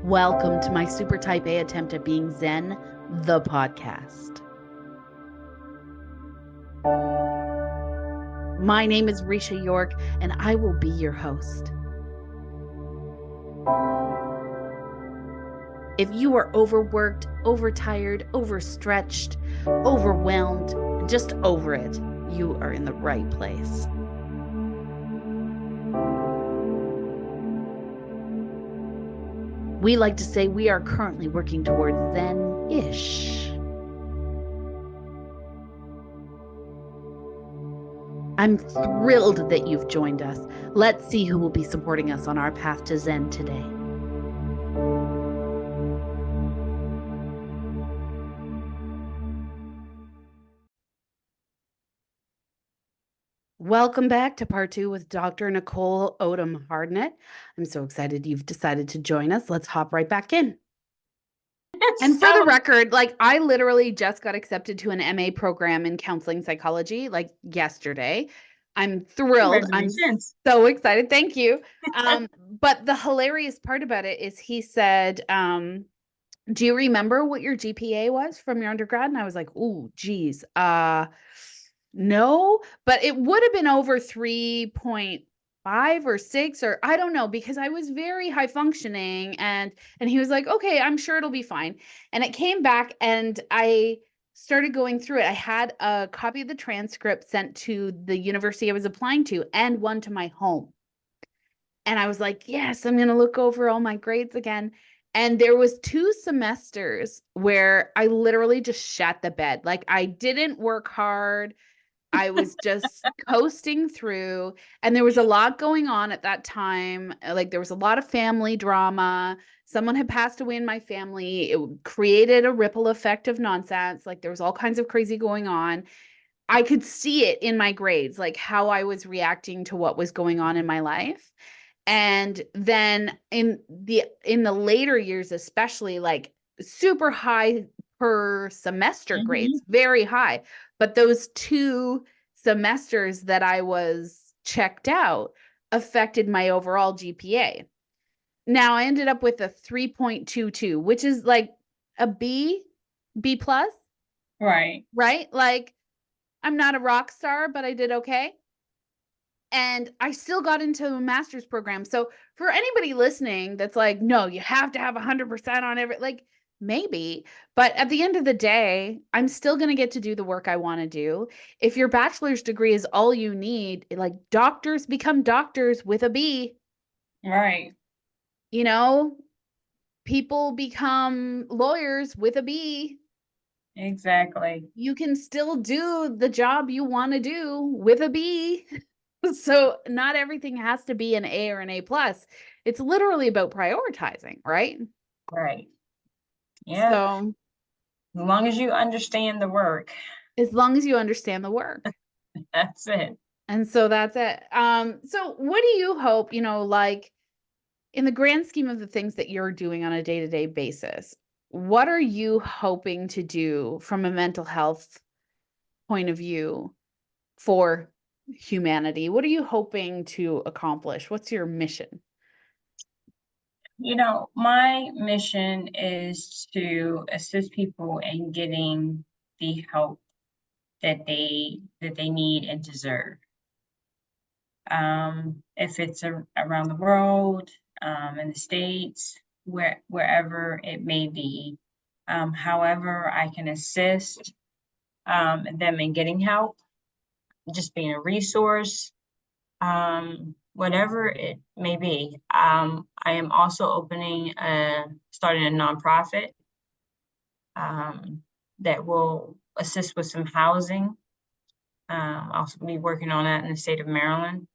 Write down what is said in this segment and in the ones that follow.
Welcome to my super type A attempt at being Zen, the podcast. My name is Risha York, and I will be your host. If you are overworked, overtired, overstretched, overwhelmed, and just over it, you are in the right place. We like to say we are currently working towards Zen-ish. I'm thrilled that you've joined us. Let's see who will be supporting us on our path to Zen today. Welcome back to part 2 with Dr. Nicole Odom-Hardnett. I'm so excited you've decided to join us. Let's hop right back in. And for the record, I literally just got accepted to an MA program in counseling psychology yesterday. I'm thrilled. I'm so excited. Thank you. But the hilarious part about it is he said, do you remember what your GPA was from your undergrad? And I was like, oh, geez. No, but it would have been over 3.5 or 6, or I don't know, because I was very high functioning, and he was like, okay, I'm sure it'll be fine. And it came back and I started going through it. I had a copy of the transcript sent to the university I was applying to and one to my home. And I was like, yes, I'm going to look over all my grades again. And there was 2 semesters where I literally just shat the bed. Like, I didn't work hard. I was just coasting through, and there was a lot going on at that time. Like, there was a lot of family drama. Someone had passed away in my family. It created a ripple effect of nonsense. Like, there was all kinds of crazy going on. I could see it in my grades, like how I was reacting to what was going on in my life. And then in the later years, especially, like, super high per semester grades, very high. But those 2 semesters that I was checked out affected my overall GPA. Now I ended up with a 3.22, which is like a B plus. Right. Like, I'm not a rock star, but I did okay. And I still got into a master's program. So for anybody listening that's like, no, you have to have 100% on every, like, maybe, but at the end of the day, I'm still going to get to do the work I want to do. If your bachelor's degree is all you need, like, doctors become doctors with a B. Right. You know, people become lawyers with a B. Exactly. You can still do the job you want to do with a B. So not everything has to be an A or an A plus. It's literally about prioritizing, right? Right. Yeah. So as long as you understand the work, as long as you understand the work. that's it. And so that's it. So what do you hope, like, in the grand scheme of the things that you're doing on a day-to-day basis, what are you hoping to do from a mental health point of view for humanity? What are you hoping to accomplish? What's your mission? My mission is to assist people in getting the help that they need and deserve. If it's around the world, in the States, wherever it may be, however I can assist them in getting help, just being a resource, whatever it may be. I am also starting a nonprofit that will assist with some housing. I'll also be working on that in the state of Maryland.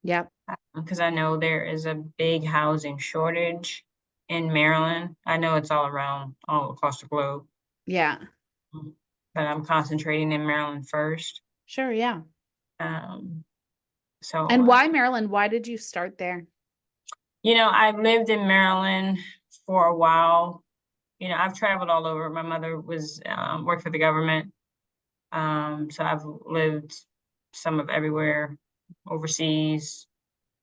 Yep. Because I know there is a big housing shortage in Maryland. I know it's all across the globe. Yeah. But I'm concentrating in Maryland first. Sure, yeah. So. And why Maryland? Why did you start there? I lived in Maryland for a while. I've traveled all over. My mother worked for the government. So I've lived some of everywhere overseas.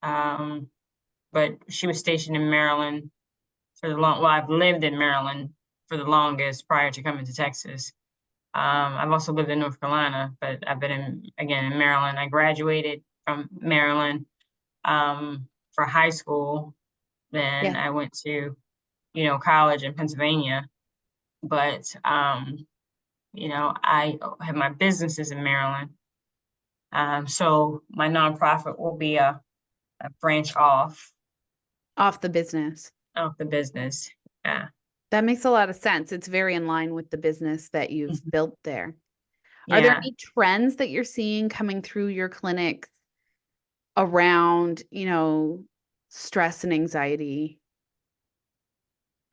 But she was stationed in Maryland for the long, well, I've lived in Maryland for the longest prior to coming to Texas. I've also lived in North Carolina, but I've been again in Maryland. I graduated from Maryland for high school. Then Yeah. I went to, college in Pennsylvania. But I have my businesses in Maryland. So my nonprofit will be a branch Off the business. of the business. Yeah. That makes a lot of sense. It's very in line with the business that you've Mhm. built there. Are there Yeah. any trends that you're seeing coming through your clinics around, stress and anxiety?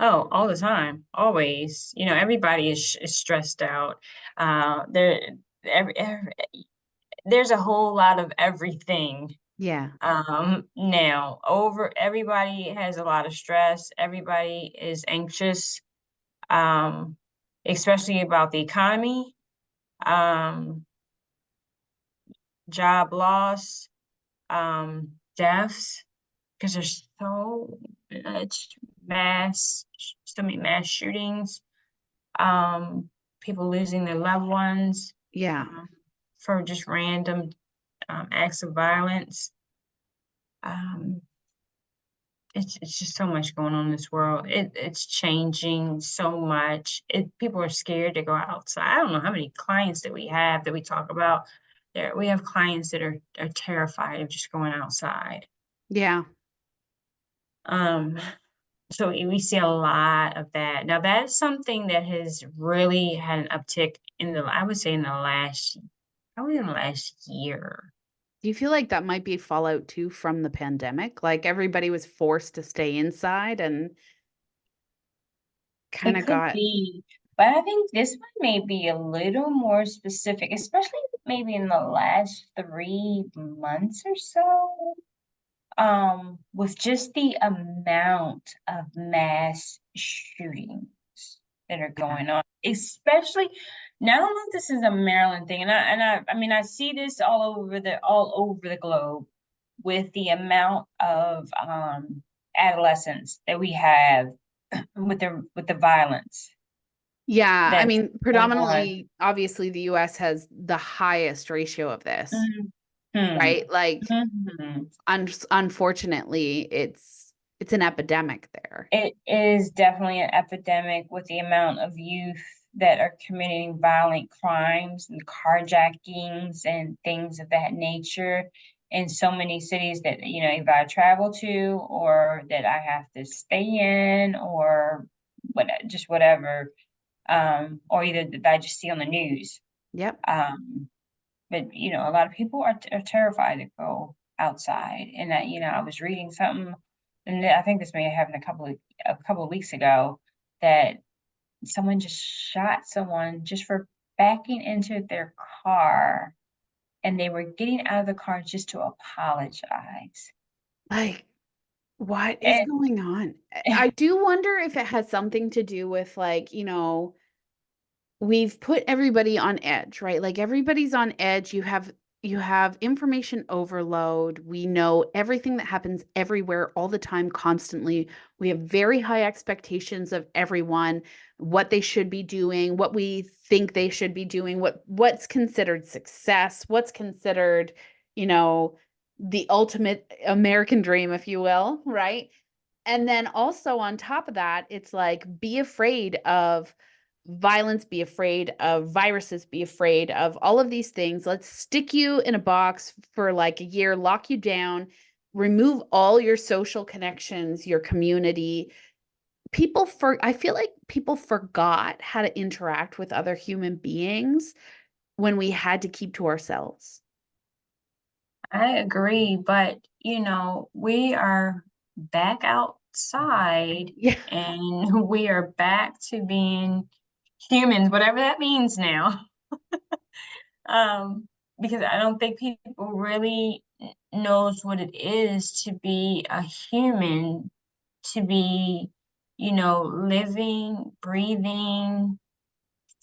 Oh, all the time, always. Everybody is stressed out. There, every, there's a whole lot of everything. Yeah. Now over everybody has a lot of stress. Everybody is anxious, um, especially about the economy, um, job loss, deaths, because there's much so many mass shootings, um, people losing their loved ones, Yeah. um, for just random, acts of violence. Um, it's just so much going on in this world. It's changing so much. People are scared to go outside. I don't know how many clients that we have that we talk about. We have clients that are terrified of just going outside. Yeah. Um, so we see a lot of that. Now that's something that has really had an uptick I would say in the last, probably in the last year. Do you feel like that might be fallout too from the pandemic? Like everybody was forced to stay inside and kind It of could got, be, but I think this one may be a little more specific, especially maybe in the last 3 months or so. With just the amount of mass shootings that are yeah. going on, especially now. I don't know if this is a Maryland thing, I mean, I see this all over the globe with the amount of adolescents that we have with the violence Yeah. I that's mean, going on. predominantly, obviously, the US has the highest ratio of this, Mhm. right? Like, Mhm. unfortunately, it's an epidemic there. It is definitely an epidemic with the amount of youth that are committing violent crimes and carjackings and things of that nature in so many cities that, either I travel to or that I have to stay in or just whatever, or either that I just see on the news. Yep. Um, but a lot of people are terrified to go outside, and that I was reading something, and I think this may have happened a couple of weeks ago, that someone just shot someone just for backing into their car, and they were getting out of the car just to apologize. Like, what is And going on? I do wonder if it has something to do with like, we've put everybody on edge, right? Like everybody's on edge. You have information overload. We know everything that happens everywhere all the time constantly. We have very high expectations of everyone, what they should be doing, what we think they should be doing, what's considered success, what's considered, you know, the ultimate American dream, if you will, right? And then also on top of that, it's like be afraid of violence, be afraid of viruses, be afraid of all of these things. Let's stick you in a box for like a year, lock you down, remove all your social connections, your community. I feel like people forgot how to interact with other human beings when we had to keep to ourselves. I agree, but we are back outside Yeah. and we are back to being humans, whatever that means now. Um, because I don't think people really knows what it is to be a human, to be, living, breathing,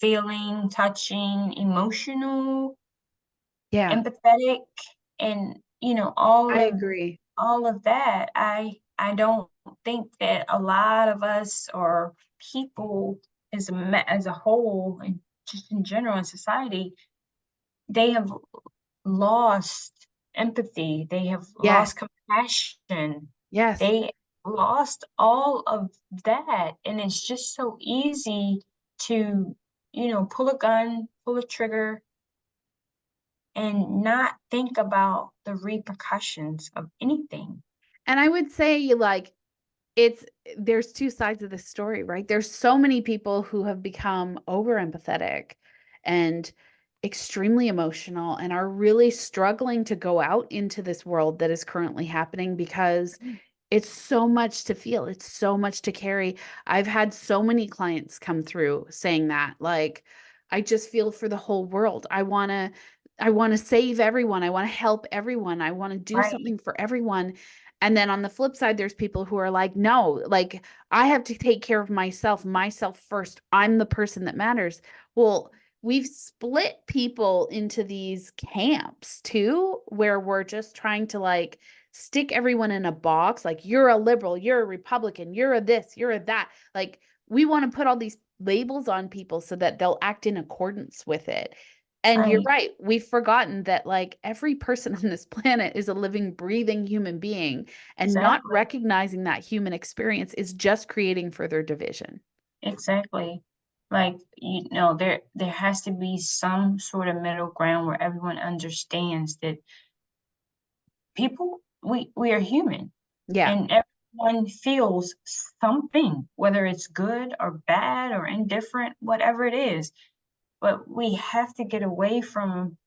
feeling, touching, emotional, Yeah, empathetic, and I agree. all of that. I don't. think that a lot of us, or people as a whole, and just in general in society, they have lost empathy, they have lost Yes. compassion, Yes. they lost all of that, and it's just so easy to, pull a gun, pull a trigger, and not think about the repercussions of anything. And I would say, like, it's there's two sides of the story, right? There's so many people who have become over empathetic and extremely emotional and are really struggling to go out into this world that is currently happening because it's so much to feel. It's so much to carry. I've had so many clients come through saying that, like, I just feel for the whole world. I want to save everyone. I want to help everyone. I want to do Right. something for everyone. And then on the flip side, there's people who are like, no, like I have to take care of myself first. I'm the person that matters. Well, we've split people into these camps too, where we're just trying to like stick everyone in a box. Like, you're a liberal, you're a Republican, you're a this, you're a that. Like, we want to put all these labels on people so that they'll act in accordance with it. And you're Right. right. We've forgotten that like every person on this planet is a living, breathing human being, and not Exactly. recognizing that human experience is just creating further division. Exactly. Like, there has to be some sort of middle ground where everyone understands that we are human, Yeah. and everyone feels something, whether it's good or bad or indifferent, whatever it is. But we have to get away from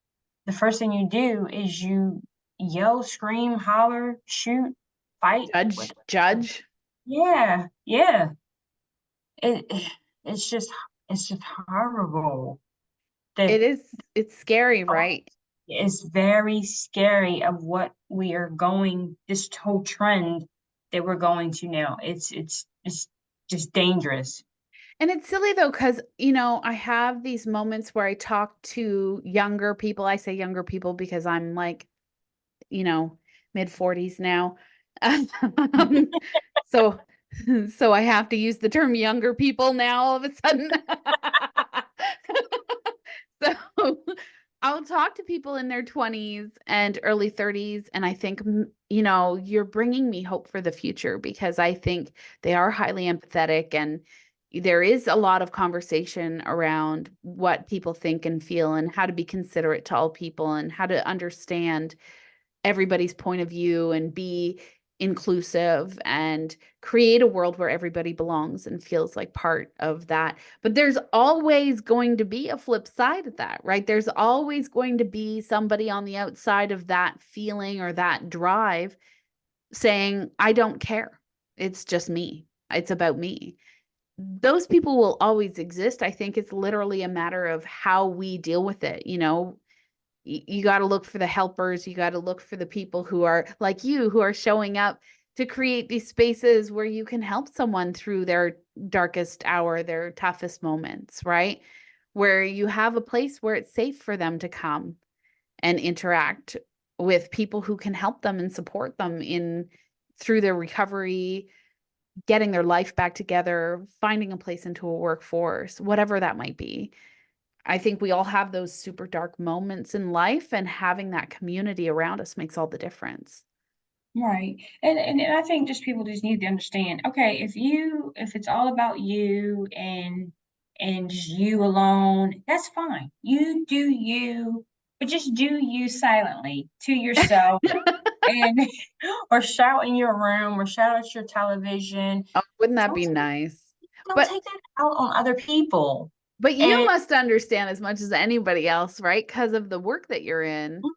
the first thing you do is you yell, scream, holler, shoot, fight, whatever. Judge. Yeah, yeah. It it's just it's just horrible. The It's scary, thought right? is very scary of what we are going, this whole trend that we're going to now. It's just dangerous. And it's silly though, because, I have these moments where I talk to younger people. I say younger people because I'm like, you know, mid 40s now. Um, so so I have to use the term younger people now all of a sudden. So I'll talk to people in their 20s and early 30s, and I think, you're bringing me hope for the future because I think they are highly empathetic, and there is a lot of conversation around what people think and feel and how to be considerate to all people and how to understand everybody's point of view and be inclusive and create a world where everybody belongs and feels like part of that. But there's always going to be a flip side of that, right? There's always going to be somebody on the outside of that feeling or that drive saying, I don't care. It's just me. It's about me. Those people will always exist. I think it's literally a matter of how we deal with it. You got to look for the helpers. You got to look for the people who are like you, who are showing up to create these spaces where you can help someone through their darkest hour, their toughest moments, right? Where you have a place where it's safe for them to come and interact with people who can help them and support them in through their recovery, getting their life back together, finding a place into a workforce, whatever that might be. I think we all have those super dark moments in life, and having that community around us makes all the difference. Right. And I think just people just need to understand, okay, if it's all about you and just you alone, that's fine. You do you, but just do you silently to yourself, and or shout in your room or shout at your television. Oh, wouldn't that Don't be take nice? don't But take that out on other people. you And must understand as much as anybody else, right? Because of the work that you're in. mhm,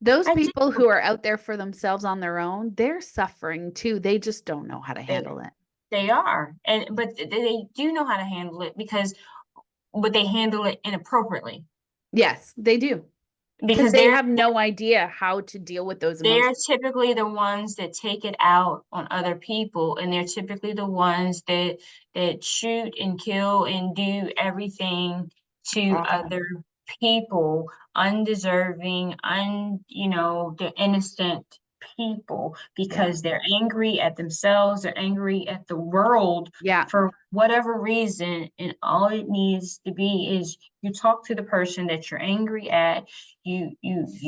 Those I do. people who are out there for themselves on their own, they're suffering too. They just don't know how to They handle it. they are. And but they do know how to handle it, because but they handle it inappropriately, Yes, they do. Because because they have no idea how to deal with those they're emotions. typically the ones that take it out on other people, and they're typically the ones that shoot and kill and do everything It's to awful. other people, undeserving, the innocent people Yeah. because they're angry at themselves, they're angry at the world Yeah. for whatever reason. And all it needs to be is you talk to the person that you're angry at, you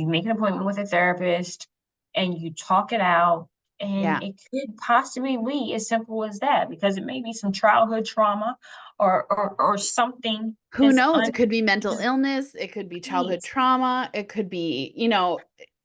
make an appointment with a therapist and you talk it out. And Yeah. it could possibly be as simple as that because it may be some childhood trauma or something Who that's knows? It could be mental illness. It could be childhood unexplained. trauma. It could be,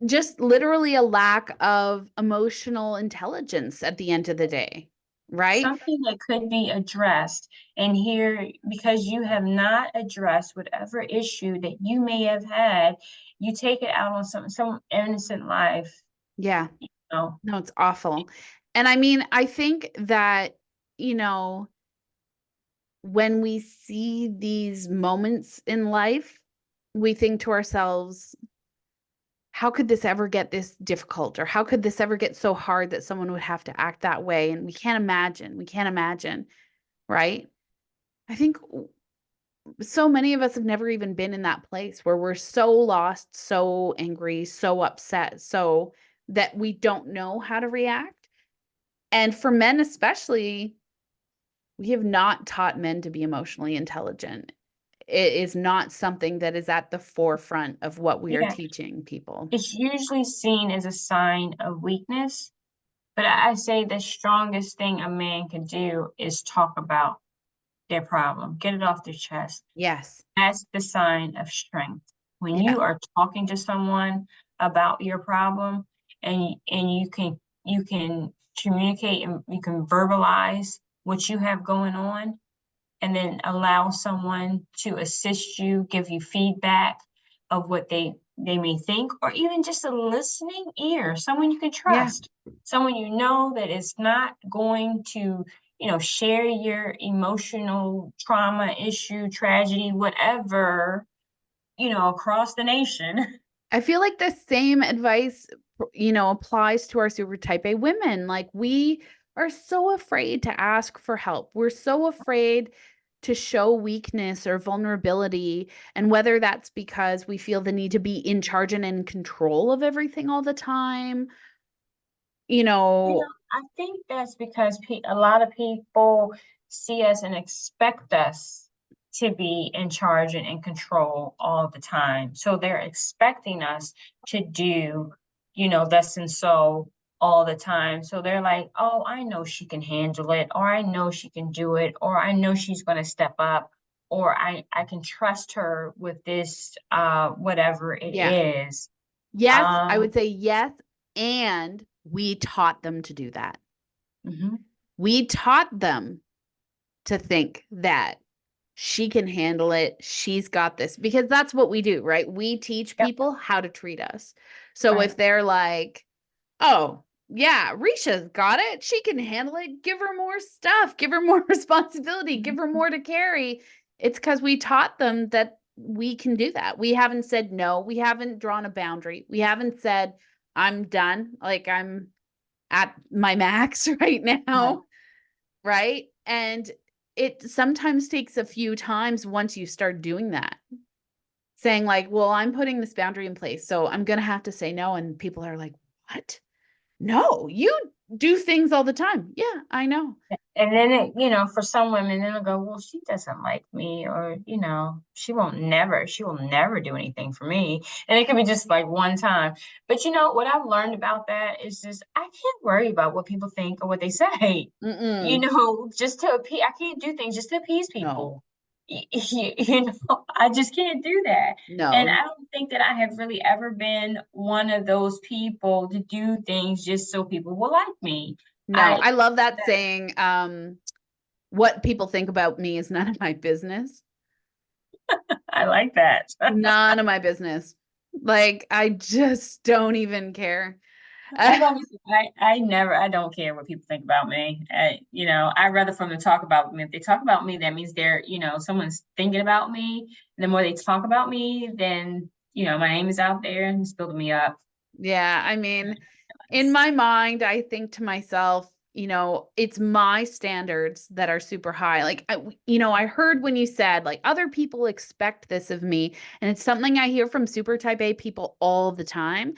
just literally a lack of emotional intelligence at the end of the day. Right? Something that could be addressed. And here, because you have not addressed whatever issue that you may have had, you take it out on some innocent life. Yeah. You know, No, it's awful. And I mean, I think that, you know, when we see these moments in life, we think to ourselves, how could this ever get this difficult? Or how could this ever get so hard that someone would have to act that way? And we can't imagine. We can't imagine. Right? I think so many of us have never even been in that place where we're so lost, so angry, so upset, so that we don't know how to react. And for men, especially, we have not taught men to be emotionally intelligent. It is not something that is at the forefront of what we are yeah, teaching people. it's usually seen as a sign of weakness. But I say the strongest thing a man can do is talk about their problem, get it off their chest. Yes. That's the sign of strength. When Yeah. you are talking to someone about your problem and you can communicate and you can verbalize what you have going on and then allow someone to assist you, give you feedback of what they may think, or even just a listening ear, someone you can Yeah. trust, someone you know that is not going to, share your emotional trauma, issue, tragedy, whatever, across the nation. I feel like the same advice, applies to our super type A women. Like we are so afraid to ask for help. We're so afraid to show weakness or vulnerability. And whether that's because we feel the need to be in charge and in control of everything all the time, you know, I think that's because a lot of people see us and expect us to be in charge and in control all the time. So they're expecting us to do, thus and so all the time. So they're like, oh, I know she can handle it, or I know she can do it, or I know she's going to step up, or I can trust her with this, whatever it yeah. is. Yes, I Um, would say yes. And we taught them to do that. mhm. We taught them to think that she can handle it. She's got this because that's what we do, right? We teach Yep, people how to treat us. So right. if they're like, oh, yeah, Risha's got it. She can handle it. Give her more stuff. Give her more responsibility. Give her more to carry. It's because we taught them that we can do that. We haven't said no. We haven't drawn a boundary. We haven't said, I'm done. Like I'm at my max right Right. now. Right. And it sometimes takes a few times once you start doing that, saying, like, well, I'm putting this boundary in place. So I'm going to have to say no. And people are like, what? No, you do things all the time. Yeah, I know. And then for some women, then they'll go, well, she doesn't like me, or she will never do anything for me. And it could be just like one time. But what I've learned about that is just I can't worry about what people think or what they say. Mm-mm. Just to appease, I can't do things just to appease No, people. I just can't do that. And no, I don't think that I have really ever been one of those people to do things just so people will like me. no. I I love that saying. What people think about me is none of my business. I like that. None of my business. Like, I just don't even care. I've always, I don't care what people think about me. I'd rather for them to talk about me. If they talk about me, that means someone's thinking about me. And the more they talk about me, then, my name is out there and it's building me up. Yeah, I mean, in my mind, I think to myself, it's my standards that are super high. Like, I heard when you said, like, other people expect this of me, and it's something I hear from super type A people all the time.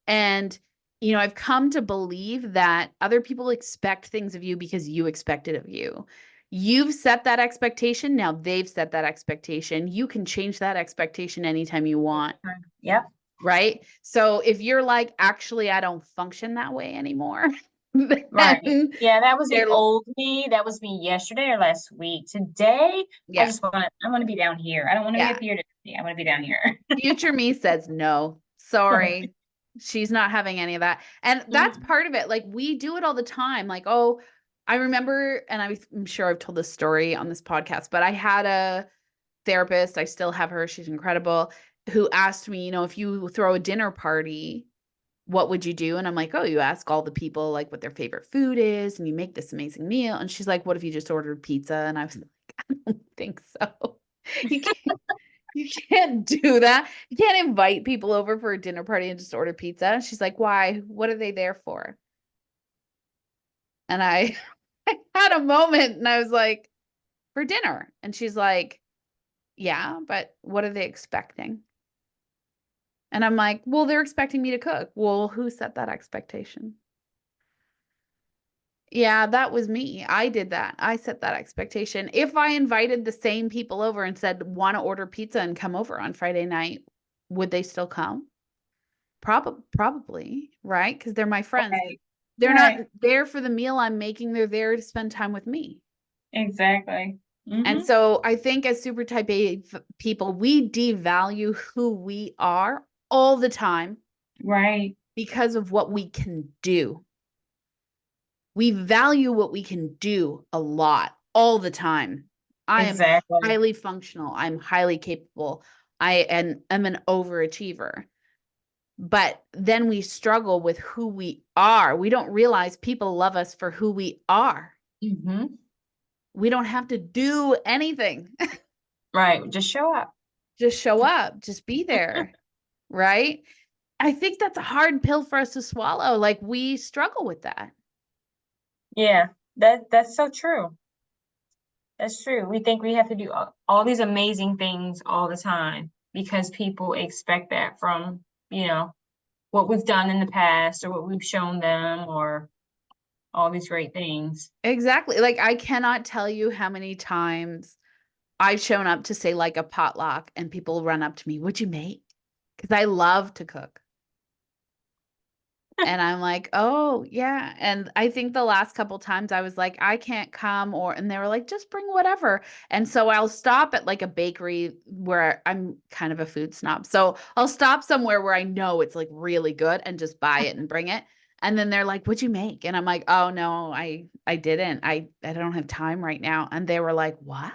And I've come to believe that other people expect things of you because you expect it of you. You've set that expectation. Now they've set that expectation. You can change that expectation anytime you want. Yep. Right. So if you're like, actually, I don't function that way anymore, Right. then Yeah, that was the they're, old me. That was me yesterday or last week. Today, yeah, I want to be down here. I don't want to be yeah. up here today. I want to be down here. Future me says no. Sorry. She's not having any of that. And that's Mhm. part of it. Like we do it all the time. Like, oh, I remember, and I'm sure I've told this story on this podcast, but I had a therapist, I still have her, she's incredible, who asked me, if you throw a dinner party, what would you do? And I'm like, oh, you ask all the people like what their favorite food is, and you make this amazing meal. And she's like, what if you just ordered pizza? And I was like, I don't think so. You can't you can't do that. You can't invite people over for a dinner party and just order pizza. She's like, why? What are they there for? And I, I had a moment and I was like, for dinner. And she's like, yeah, but what are they expecting? And I'm like, well, they're expecting me to cook. Well, who set that expectation? Yeah, that was me. I did that. I set that expectation. If I invited the same people over and said, want to order pizza and come over on Friday night, would they still come? Probably, right? Because they're my friends. Right. They're not Right. there for the meal I'm making. They're there to spend time with me. Exactly. And Hmm. so I think as super type A people, we devalue who we are all the time Right. because of what we can do. We value what we can do a lot all the time. I am Exactly. highly functional. I'm highly capable. I'm an overachiever. But then we struggle with who we are. We don't realize people love us for who we are. Hmm. We don't have to do anything. Right. Just show up. Just show up, just be there, right? I think that's a hard pill for us to swallow. Like we struggle with that. Yeah. That's so true. That's true. We think we have to do all these amazing things all the time because people expect that from, what we've done in the past or what we've shown them or all these great things. Exactly. Like I cannot tell you how many times I've shown up to say like a potluck and people run up to me, "What'd you make?" Because I love to cook. And I'm like, "Oh, yeah." And I think the last couple times I was like, "I can't come," and they were like, "Just bring whatever." And so I'll stop at like a bakery where I'm kind of a food snob. So I'll stop somewhere where I know it's like really good and just buy it and bring it. And then they're like, "What'd you make?" And I'm like, "Oh no, I didn't. I don't have time right now." And they were like, "What?"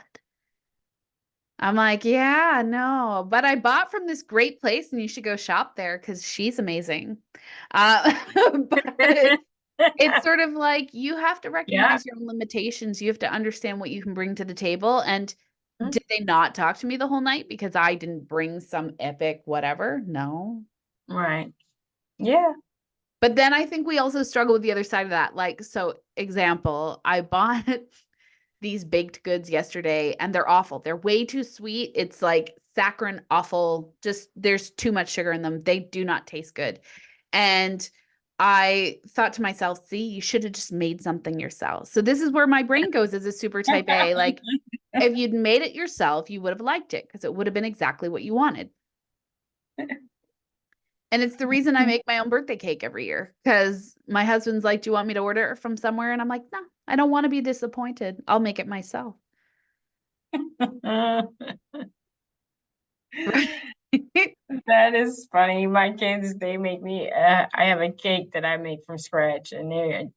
I'm like, yeah, no, but I bought from this great place and you should go shop there because she's amazing. Uh, but it's sort of like you have to Yeah. recognize your own limitations. You have to understand what you can bring to the table. And did they not talk to me the whole night because I didn't bring some epic whatever? No. Right. Yeah. But then I think we also struggle with the other side of that. Like, so example, I bought these baked goods yesterday and they're awful. They're way too sweet. It's like saccharine awful. Just there's too much sugar in them. They do not taste good. And I thought to myself, see, you should have just made something yourself. So this is where my brain goes as a super type A. Like if you'd made it yourself, you would have liked it because it would have been exactly what you wanted. And it's the reason I make my own birthday cake every year because my husband's like, do you want me to order it from somewhere? And I'm like, no, I don't want to be disappointed. I'll make it myself. That is funny. My kids, they make me, I have a cake that I make from scratch and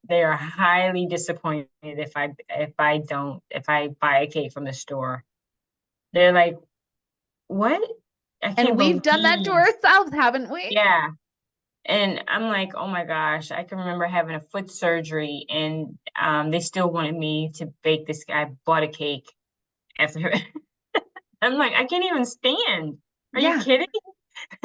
they are highly disappointed if I buy a cake from the store. They're like, "What? I And can't we've done that to believe." ourselves, haven't we? Yeah. And I'm like, "Oh my gosh, I can remember having a foot surgery and they still wanted me to bake this guy bought a cake after." I'm like, "I can't even stand. Are you Yeah. kidding?"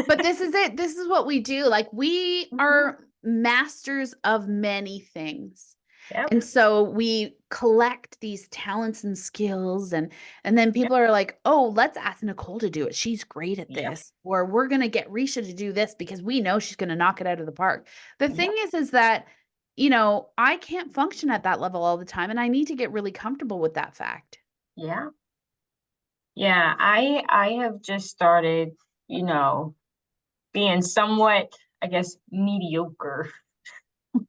But this is it. This is what we do. Like we Mhm. are masters of many things. Yep. And so we collect these talents and skills, and then people are like, "Oh, let's ask Nicole to do it. She's great at Yep. this." Or we're going to get Risha to do this because we know she's going to knock it out of the park. The thing Yep. is that, I can't function at that level all the time, and I need to get really comfortable with that fact. Yeah. Yeah. I have just started, you know, being somewhat, I guess, mediocre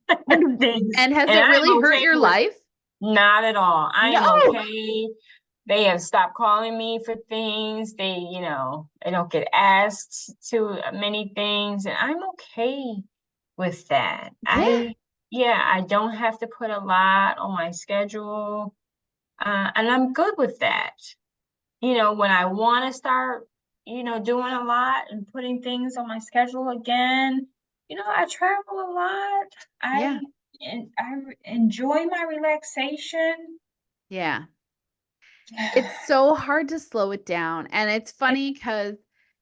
at And things. and has And it I'm really hurt okay your with life? not at all. I am No. okay. They have stopped calling me for things. They don't get asked to many things, and I'm okay with that. Yeah. Yeah, I don't have to put a lot on my schedule, and I'm good with that. When I want to start, doing a lot and putting things on my schedule again, I travel a lot. Yeah. I enjoy my relaxation. Yeah. It's so hard to slow it down. And it's It- funny because,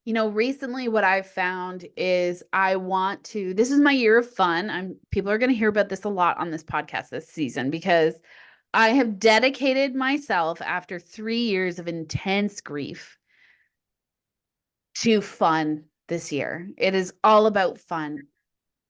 recently what I've found is this is my year of fun. People are going to hear about this a lot on this podcast this season because I have dedicated myself after 3 years of intense grief to fun this year. It is all about fun,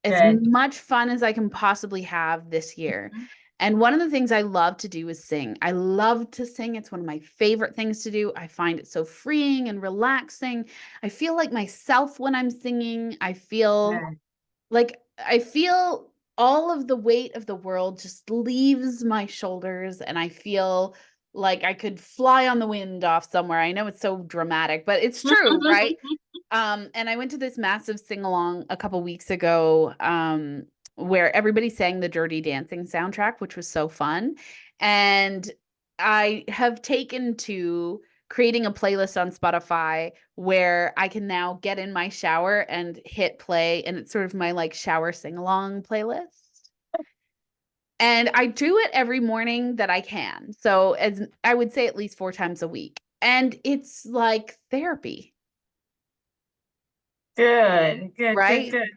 as Good. much fun as I can possibly have this year. Mhm. And one of the things I love to do is sing. I love to sing. It's one of my favorite things to do. I find it so freeing and relaxing. I feel like myself when I'm singing. Good. I feel all of the weight of the world just leaves my shoulders, and I feel like I could fly on the wind off somewhere. I know it's so dramatic, but it's true, right? And I went to this massive sing along a couple weeks ago, where everybody sang the Dirty Dancing soundtrack, which was so fun. And I have taken to creating a playlist on Spotify where I can now get in my shower and hit play, and it's sort of my like shower sing along playlist. And I do it every morning that I can. So as I would say at least 4 times a week. And it's like therapy, Good. Good. Good. right? Good.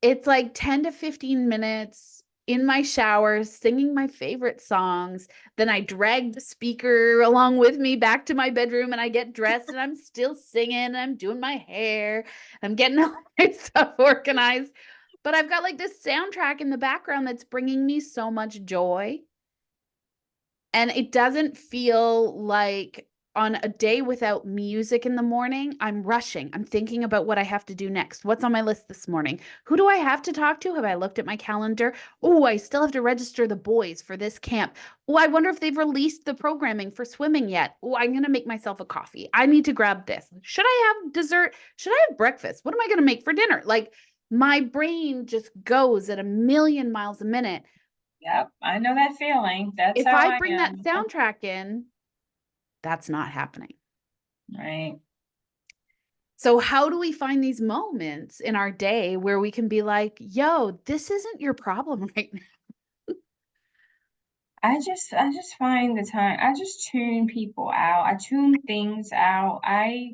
It's like 10 to 15 minutes in my shower singing my favorite songs. Then I drag the speaker along with me back to my bedroom and I get dressed and I'm still singing and I'm doing my hair. I'm getting all my stuff organized. But I've got like this soundtrack in the background that's bringing me so much joy. And it doesn't feel like on a day without music in the morning, I'm rushing. I'm thinking about what I have to do next. What's on my list this morning? Who do I have to talk to? Have I looked at my calendar? Oh, I still have to register the boys for this camp. Oh, I wonder if they've released the programming for swimming yet. Oh, I'm going to make myself a coffee. I need to grab this. Should I have dessert? Should I have breakfast? What am I going to make for dinner? Like my brain just goes at a million miles a minute. Yep. I know that feeling. That's If how I I bring that am. soundtrack in, that's not happening. Right. So, how do we find these moments in our day where we can be like, yo, this isn't your problem right now? I just find the time. I just tune people out. I tune things out. As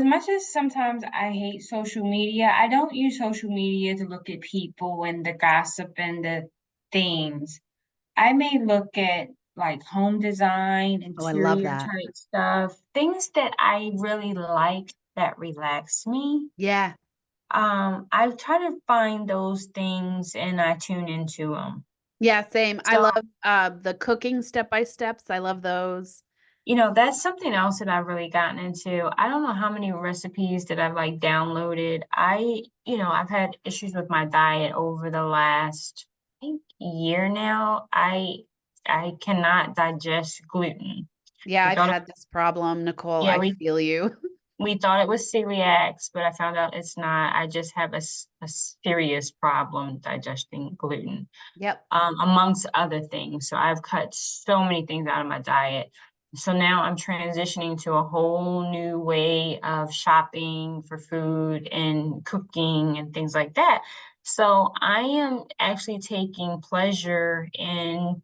much as sometimes I hate social media, I don't use social media to look at people and the gossip and the things. I may look at like home design, Oh, I love interior that. type stuff, things that I really like that relax me. Yeah. I try to find those things and I tune into them. Yeah, same. I So, love the cooking step by steps. I love those. that's something else that I've really gotten into. I don't know how many recipes that I've like downloaded. I've had issues with my diet over the last, I think, year now. I cannot digest gluten. Yeah, We I've thought it, had this problem, Nicole. yeah, I we feel you. we thought it was celiacs, but I found out it's not. I just have a serious problem digesting gluten, Yep. amongst other things. So I've cut so many things out of my diet. So now I'm transitioning to a whole new way of shopping for food and cooking and things like that. So I am actually taking pleasure in,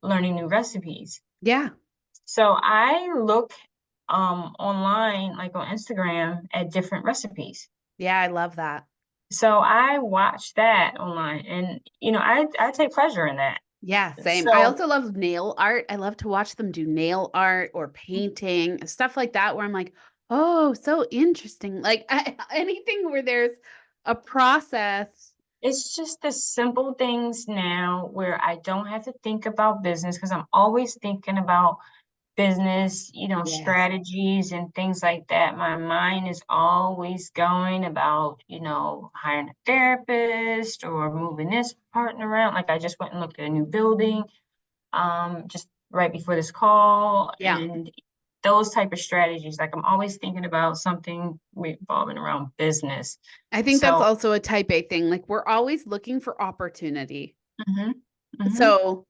learning new recipes. Yeah. So I look online, like on Instagram, at different recipes. Yeah, I love that. So I watch that online, and I take pleasure in that. Yeah, same. I So also love nail art. I love to watch them do nail art or painting, stuff like that, where I'm like, oh, so interesting. Like anything where there's a process. it's just the simple things now where I don't have to think about business because I'm always thinking about business, Yes. strategies and things like that. My mind is always going about, hiring a therapist or moving this partner around. Like I just went and looked at a new building, just right before this call, Yeah. and those type of strategies. Like I'm always thinking about something revolving around business. I think that's So, also a type A thing. Like we're always looking for opportunity. hmm hmm So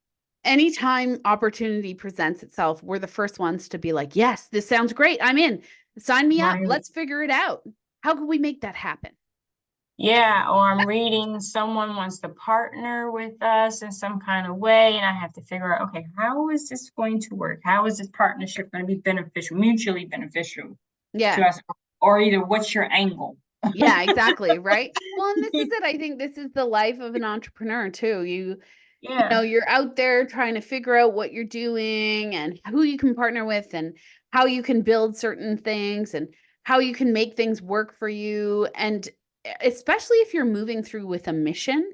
anytime opportunity presents itself, we're the first ones to be like, yes, this sounds great. I'm in. Sign me up. right. Let's figure it out. How can we make that happen? Yeah, or I'm reading someone wants to partner with us in some kind of way, and I have to figure out, okay, how is this going to work? How is this partnership going to be beneficial, mutually beneficial to Yeah. us? Or either what's your angle? Yeah, exactly. Right. Well, and this is it. I think this is the life of an entrepreneur too. Yeah. You're out there trying to figure out what you're doing and who you can partner with and how you can build certain things and how you can make things work for you. And especially if you're moving through with a mission,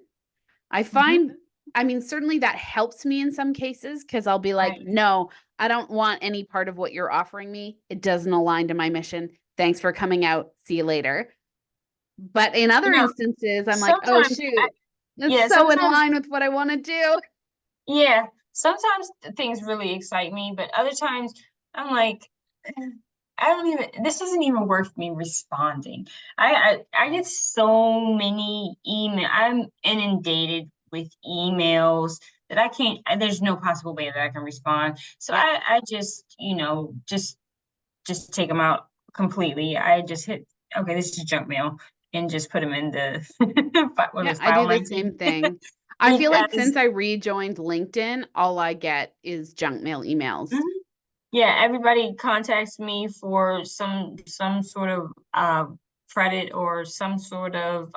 I hmm find, I mean, certainly that helps me in some cases because I'll be like, Right. no, I don't want any part of what you're offering me. It doesn't align to my mission. Thanks for coming out. See you later. But in You other know, instances, I'm like, oh, sometimes shoot, yeah, that's so in sometimes, line with what I want to do. yeah, sometimes things really excite me, but other times I'm like, I don't even, this isn't even worth me responding. I get so many I'm inundated with emails that I can't, there's no possible way that I can respond. So Yeah. I just, just take them out completely. I just hit, okay, this is junk mail and just put them in the, what Yeah, was I file do the 19? same thing. I feel like Because since I rejoined LinkedIn, all I get is junk mail emails. mhm. Yeah, everybody contacts me for some sort of credit or some sort of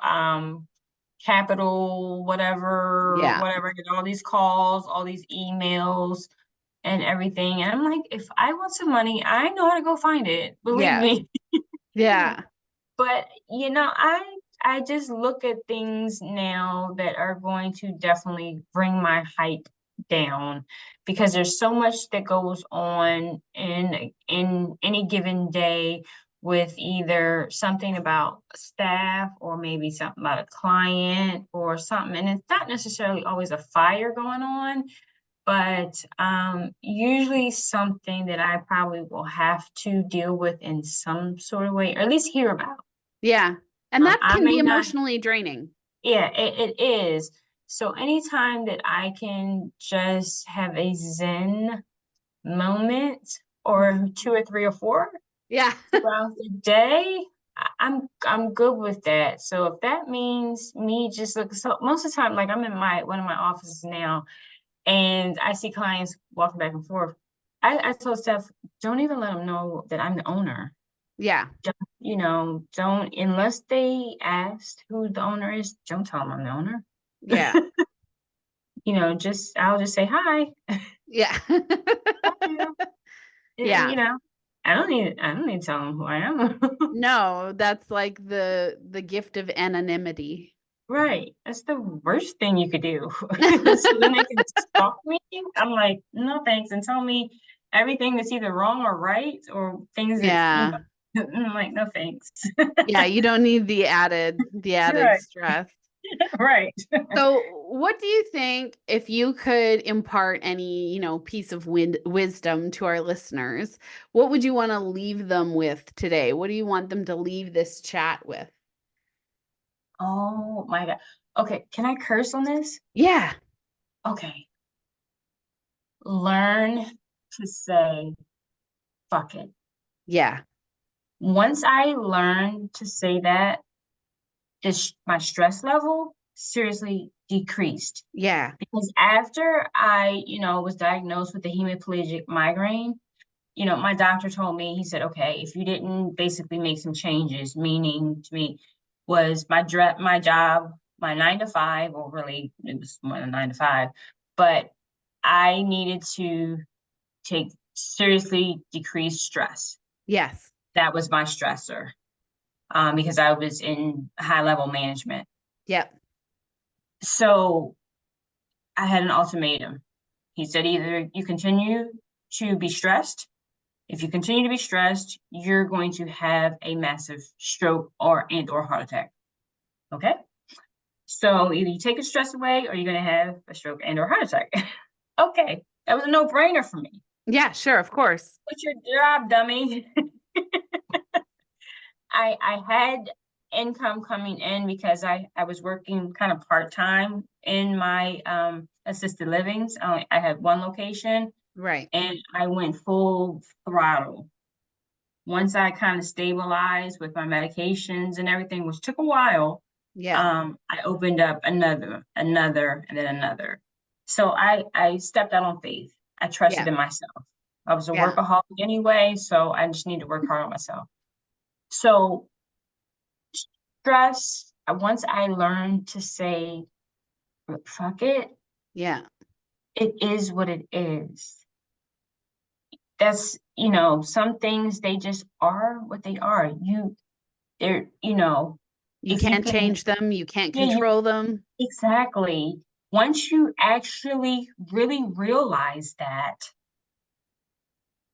capital, whatever, Yeah. whatever. I get all these calls, all these emails and everything. And I'm like, if I want some money, I know how to go find it. Believe Yeah. me. Yeah. But I just look at things now that are going to definitely bring my hype down because there's so much that goes on in any given day with either something about staff or maybe something about a client or something, and it's not necessarily always a fire going on, but usually something that I probably will have to deal with in some sort of way, or at least hear about. Yeah. And that I can be may not, emotionally draining. yeah, it is. So anytime that I can just have a Zen moment or two or three or four Yeah. throughout the day, I'm good with that. So if that means me just look, so most of the time, like I'm in my one of my offices now, and I see clients walking back and forth. I told Steph, don't even let them know that I'm the owner. Yeah. Don't, unless they asked who the owner is, don't tell them I'm the owner. Yeah. I'll just say hi. Yeah. Hello. Yeah. I don't need to tell them who I am. No, that's like the gift of anonymity. Right. That's the worst thing you could do. So then they can stalk me. I'm like, no thanks, and tell me everything that's either wrong or right, or things that. Yeah. I'm like, no thanks. Yeah, you don't need the added Right, stress. right. So, what do you think if you could impart any, piece of wisdom to our listeners? What would you want to leave them with today? What do you want them to leave this chat with? Oh my God. Okay, can I curse on this? Yeah. Okay. Learn to say fuck it. Yeah. Once I learned to say that, my stress level seriously decreased. Yeah. Because after I, was diagnosed with the hemiplegic migraine, my doctor told me, he said, okay, if you didn't basically make some changes, meaning to me, was my job, my 9 to 5, or really it was more than 9 to 5, but I needed to take seriously decrease stress. Yes. That was my stressor, because I was in high level management. Yep. So I had an ultimatum. He said, either you continue to be stressed. If you continue to be stressed, you're going to have a massive stroke or heart attack. Okay. So either you take the stress away or you're going to have a stroke and or heart attack. Okay. That was a no-brainer for me. Yeah, sure, of course. What's your job, dummy? I had income coming in because I was working kind of part-time in my assisted livings. I had one location Right. and I went full throttle. Once I kind of stabilized with my medications and everything, which took a while, Yeah. I opened up another, and then another. So I stepped out on faith. I trusted Yeah. in myself. I was a Yeah. workaholic anyway, so I just need to work hard on myself. So stress, once I learned to say, fuck it, Yeah. it is what it is. That's, some things they just are what they are. They're, You if you can't can, change them, you can't yeah, control them. exactly. Once you actually really realize that,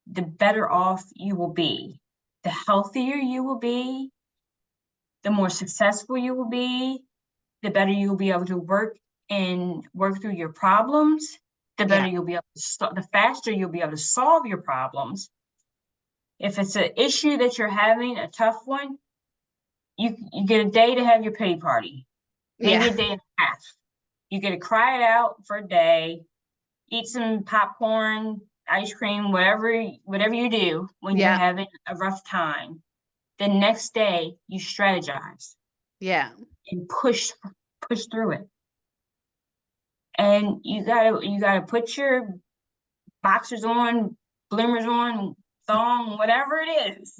the better off you will be, the healthier you will be, the more successful you will be, the better you'll be able to work through your problems, the better Yeah. you'll be able the faster you'll be able to solve your problems. If it's an issue that you're having, a tough one, you get a day to have your pity party, maybe Yeah. a day and a half. You get to cry it out for a day, eat some popcorn, ice cream, whatever you do when you're Yeah. having a rough time. The next day you strategize Yeah. and push through it. And you gotta put your boxers on, bloomers on, thong, whatever it is,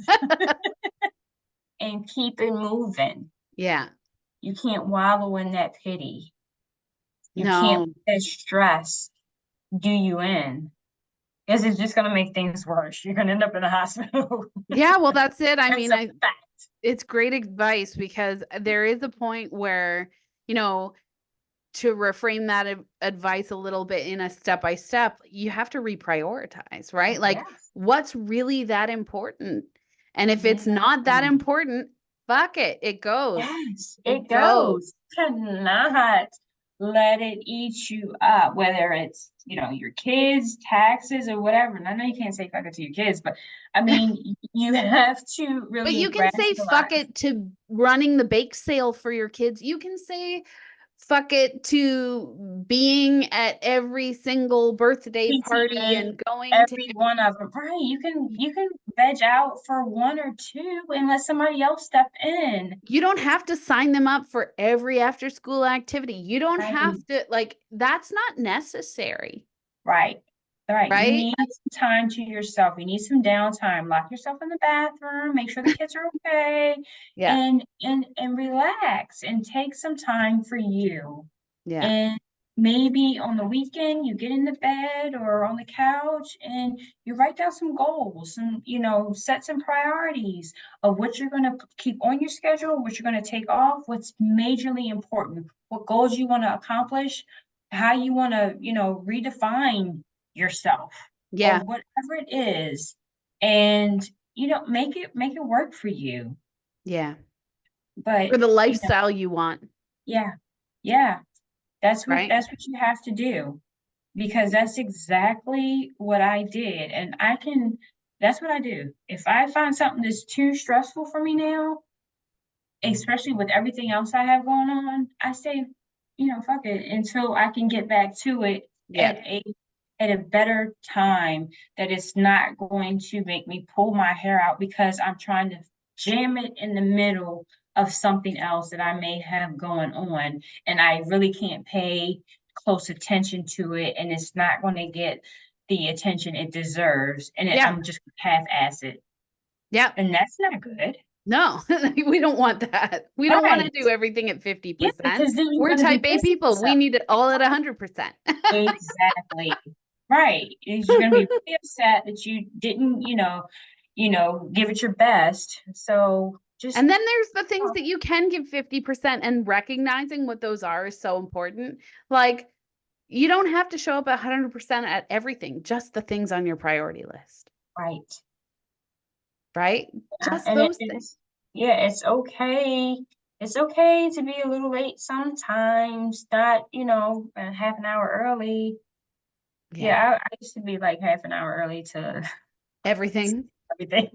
and keep it moving. Yeah. You can't wallow in that pity. You can't No. let that stress do you in, because it's just gonna make things worse. You're gonna end up in a hospital. Yeah, well, that's it. I That's mean, a fact. it's great advice because there is a point where, you know, to reframe that advice a little bit in a step by step, you have to reprioritize, right? Like, Yes. what's really that important? And if it's not that Exactly. important, fuck it. It goes. Yes, It it goes. goes. Cannot let it eat you up, whether it's, your kids, taxes, or whatever. And I know you can't say fuck it to your kids, but I mean, you have to But really you can say fuck rationalize. it to running the bake sale for your kids. You can say fuck it to being at every single birthday party PTA, and going to every one of them. Right. You can veg out for one or two and let somebody else step in. you don't have to sign them up for every after school activity. You don't have Right. to like that's not necessary, Right. Right. You right? need some time to yourself. You need some downtime. Lock yourself in the bathroom, make sure the kids are okay, Yeah. and relax and take some time for you. Yeah. And maybe on the weekend you get in the bed or on the couch and you write down some goals and set some priorities of what you're going to keep on your schedule, what you're going to take off, what's majorly important, what goals you want to accomplish, how you want to redefine yourself or Yeah. whatever it is, and make it work for you. Yeah. But For the lifestyle you want, yeah, yeah, that's what right? that's what you have to do, because that's exactly what I did. And that's what I do. If I find something that's too stressful for me now, especially with everything else I have going on, I say, fuck it until I can get back to it Yeah. at a better time, that it's not going to make me pull my hair out because I'm trying to jam it in the middle of something else that I may have going on, and I really can't pay close attention to it, and it's not going to get the attention it deserves, and Yeah. I'm just half-ass it, Yeah. and that's not good. No, we don't want that. We don't want to Right. do everything at Yeah, 50%. because then you're We're going to be type A pissing people. We yourself. need it all at 100%. Exactly. Right. Is you're going to be really upset that you didn't, give it your best. So just, And then there's the things that you can give 50%, and recognizing what those are is so important. Like, you don't have to show up 100% at everything, just the things on your priority list, right. right? Yeah, Just and it those things. is, yeah, it's okay. It's okay to be a little late sometimes, not, a half an hour early. Yeah. Yeah, I used to be like half an hour early to Everything. everything.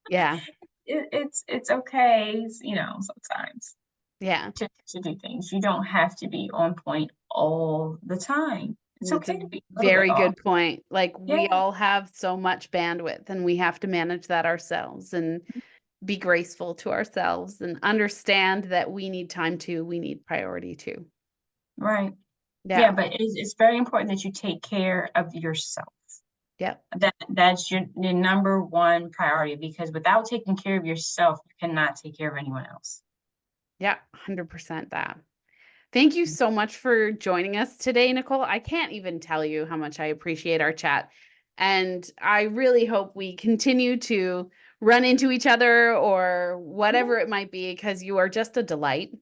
Yeah. It's okay, sometimes Yeah. to do things. You don't have to be on point all the time. It's That's okay a to be a little bit very off. good point. Like, we Yeah, all have so much bandwidth, and we have to manage that ourselves and be graceful to ourselves and understand that we need time too. We need priority too. right. Yeah, Yeah. but it's very important that you take care of yourself. Yep. That's your number one priority, because without taking care of yourself, you cannot take care of anyone else. Yeah. 100% that. Thank you so much for joining us today, Nicole. I can't even tell you how much I appreciate our chat. And I really hope we continue to run into each other or whatever it might be, because you are just a delight.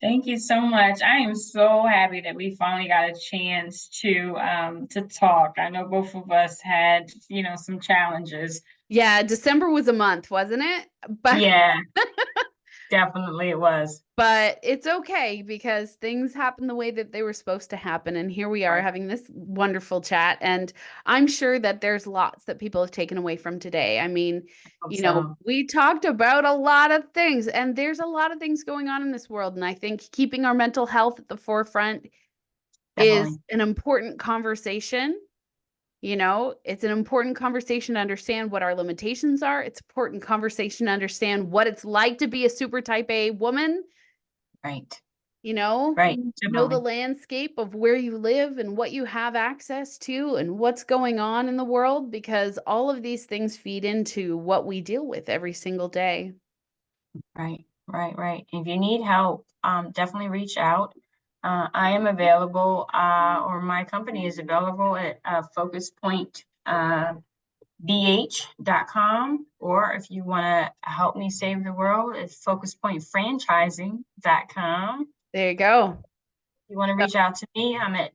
Thank you so much. I am so happy that we finally got a chance to talk. I know both of us had, some challenges. Yeah, December was a month, wasn't it? But Yeah, definitely it was. but it's okay, because things happen the way that they were supposed to happen, and here we are Right. having this wonderful chat, and I'm sure that there's lots that people have taken away from today. I mean, Hope so. we talked about a lot of things, and there's a lot of things going on in this world, and I think keeping our mental health at the forefront is Definitely. an important conversation. It's an important conversation to understand what our limitations are. It's important conversation to understand what it's like to be a super type A woman, Right. you know, Right. know the Definitely. landscape of where you live and what you have access to and what's going on in the world, because all of these things feed into what we deal with every single day. Right. Right. Right. If you need help, definitely reach out. I am available, or my company is available at Focus Point bh.com, or if you want to help me save the world, it's focuspointfranchising.com. There you go. You want to So reach out to me, I'm at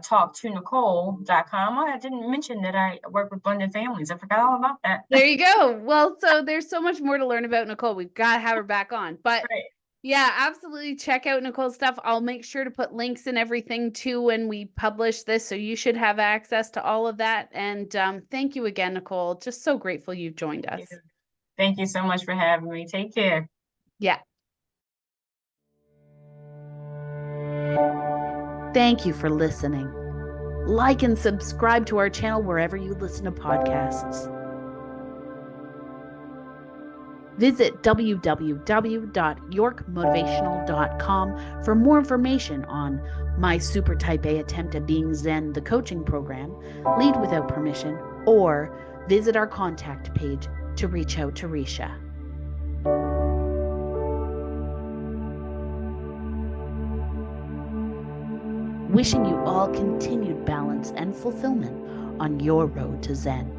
talktonicole.com. Oh, I didn't mention that I work with blended families. I forgot all about that. there you go. Well, so there's so much more to learn about Nicole. We've got to have her back on. But Right. yeah, absolutely. Check out Nicole's stuff. I'll make sure to put links and everything too when we publish this. So you should have access to all of that. And thank you again, Nicole. Just so grateful you've joined Thank you. us. Thank you so much for having me. Take care. Yeah. Thank you for listening. Like and subscribe to our channel wherever you listen to podcasts. Visit www.yorkmotivational.com for more information on my Super Type A Attempt at Being Zen, the coaching program, Lead Without Permission, or visit our contact page to reach out to Risha. Wishing you all continued balance and fulfillment on your road to Zen.